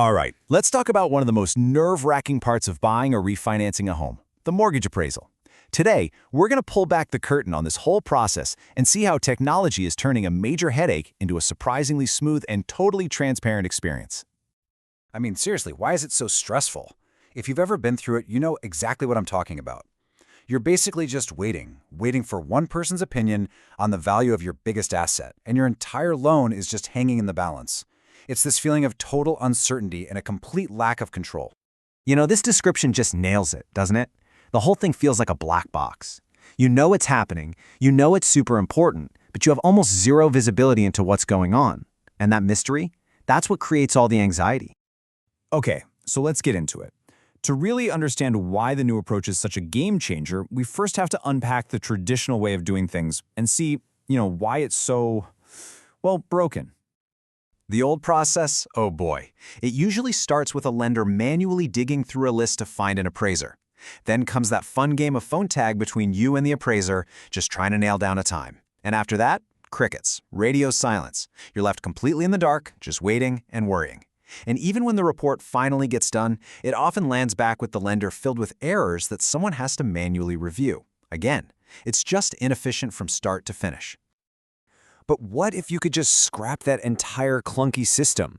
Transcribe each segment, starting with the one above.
All right, let's talk about one of the most nerve-wracking parts of buying or refinancing a home, the mortgage appraisal. Today, we're going to pull back the curtain on this whole process and see how technology is turning a major headache into a surprisingly smooth and totally transparent experience. I mean, seriously, why is it so stressful? If you've ever been through it, you know exactly what I'm talking about. You're basically just waiting for one person's opinion on the value of your biggest asset, and your entire loan is just hanging in the balance. It's this feeling of total uncertainty and a complete lack of control. You know, this description just nails it, doesn't it? The whole thing feels like a black box. You know it's happening, you know it's super important, but you have almost zero visibility into what's going on. And that mystery, that's what creates all the anxiety. Okay, so let's get into it. To really understand why the new approach is such a game changer, we first have to unpack the traditional way of doing things and see, why it's so, well, broken. The old process, oh boy, it usually starts with a lender manually digging through a list to find an appraiser. Then comes that fun game of phone tag between you and the appraiser, just trying to nail down a time. And after that, crickets, radio silence. You're left completely in the dark, just waiting and worrying. And even when the report finally gets done, it often lands back with the lender filled with errors that someone has to manually review. Again, it's just inefficient from start to finish. But what if you could just scrap that entire clunky system?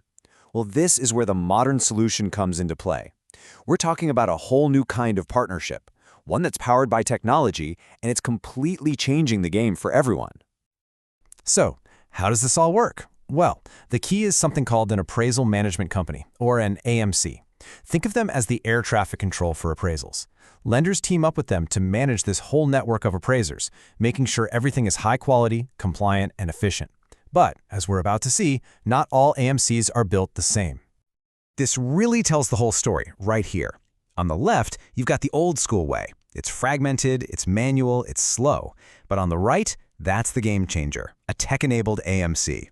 Well, this is where the modern solution comes into play. We're talking about a whole new kind of partnership, one that's powered by technology, and it's completely changing the game for everyone. So, how does this all work? Well, the key is something called an appraisal management company, or an AMC. Think of them as the air traffic control for appraisals. Lenders team up with them to manage this whole network of appraisers, making sure everything is high quality, compliant, and efficient. But, as we're about to see, not all AMCs are built the same. This really tells the whole story right here. On the left, you've got the old school way. It's fragmented, it's manual, it's slow. But on the right, that's the game changer, a tech-enabled AMC.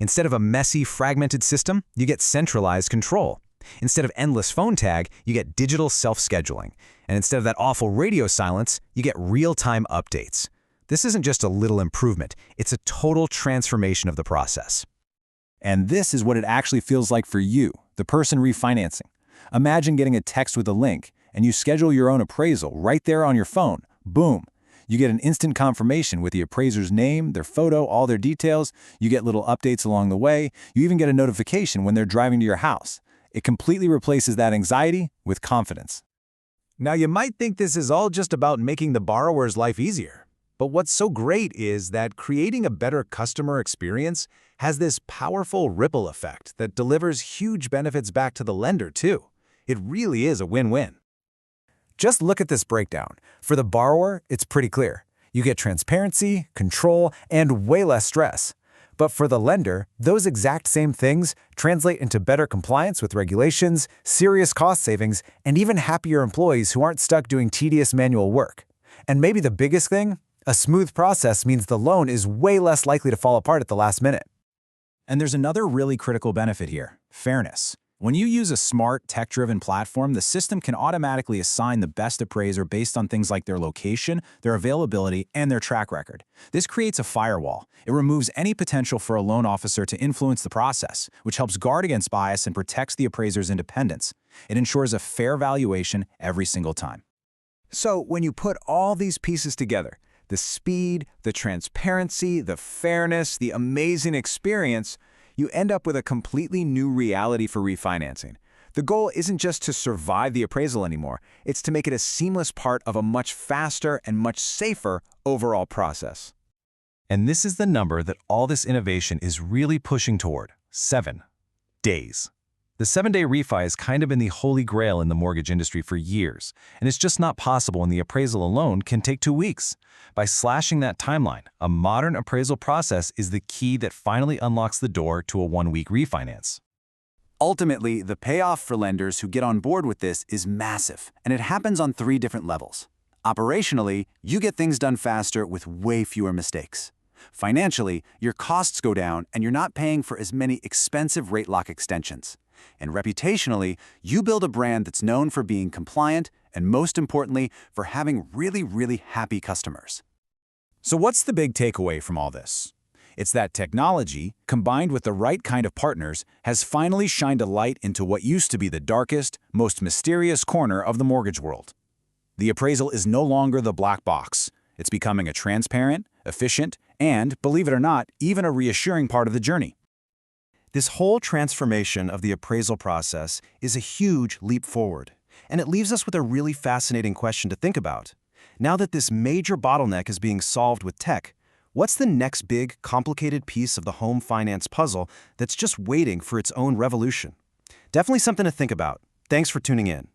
Instead of a messy, fragmented system, you get centralized control. Instead of endless phone tag, you get digital self-scheduling. And instead of that awful radio silence, you get real-time updates. This isn't just a little improvement, it's a total transformation of the process. And this is what it actually feels like for you, the person refinancing. Imagine getting a text with a link, and you schedule your own appraisal right there on your phone. Boom! You get an instant confirmation with the appraiser's name, their photo, all their details. You get little updates along the way. You even get a notification when they're driving to your house. It completely replaces that anxiety with confidence. Now, you might think this is all just about making the borrower's life easier. But what's so great is that creating a better customer experience has this powerful ripple effect that delivers huge benefits back to the lender, too. It really is a win-win. Just look at this breakdown. For the borrower, it's pretty clear. You get transparency, control, and way less stress. But for the lender, those exact same things translate into better compliance with regulations, serious cost savings, and even happier employees who aren't stuck doing tedious manual work. And maybe the biggest thing? A smooth process means the loan is way less likely to fall apart at the last minute. And there's another really critical benefit here: fairness. When you use a smart, tech-driven platform, the system can automatically assign the best appraiser based on things like their location, their availability, and their track record. This creates a firewall. It removes any potential for a loan officer to influence the process, which helps guard against bias and protects the appraiser's independence. It ensures a fair valuation every single time. So when you put all these pieces together, the speed, the transparency, the fairness, the amazing experience, you end up with a completely new reality for refinancing. The goal isn't just to survive the appraisal anymore, it's to make it a seamless part of a much faster and much safer overall process. And this is the number that all this innovation is really pushing toward: 7 days. The 7-day refi has kind of been the holy grail in the mortgage industry for years, and it's just not possible when the appraisal alone can take 2 weeks. By slashing that timeline, a modern appraisal process is the key that finally unlocks the door to a 1-week refinance. Ultimately, the payoff for lenders who get on board with this is massive, and it happens on 3 different levels. Operationally, you get things done faster with way fewer mistakes. Financially, your costs go down and you're not paying for as many expensive rate lock extensions. And reputationally, you build a brand that's known for being compliant and, most importantly, for having really, really happy customers. So what's the big takeaway from all this? It's that technology, combined with the right kind of partners, has finally shined a light into what used to be the darkest, most mysterious corner of the mortgage world. The appraisal is no longer the black box. It's becoming a transparent, efficient, and, believe it or not, even a reassuring part of the journey. This whole transformation of the appraisal process is a huge leap forward, and it leaves us with a really fascinating question to think about. Now that this major bottleneck is being solved with tech, what's the next big, complicated piece of the home finance puzzle that's just waiting for its own revolution? Definitely something to think about. Thanks for tuning in.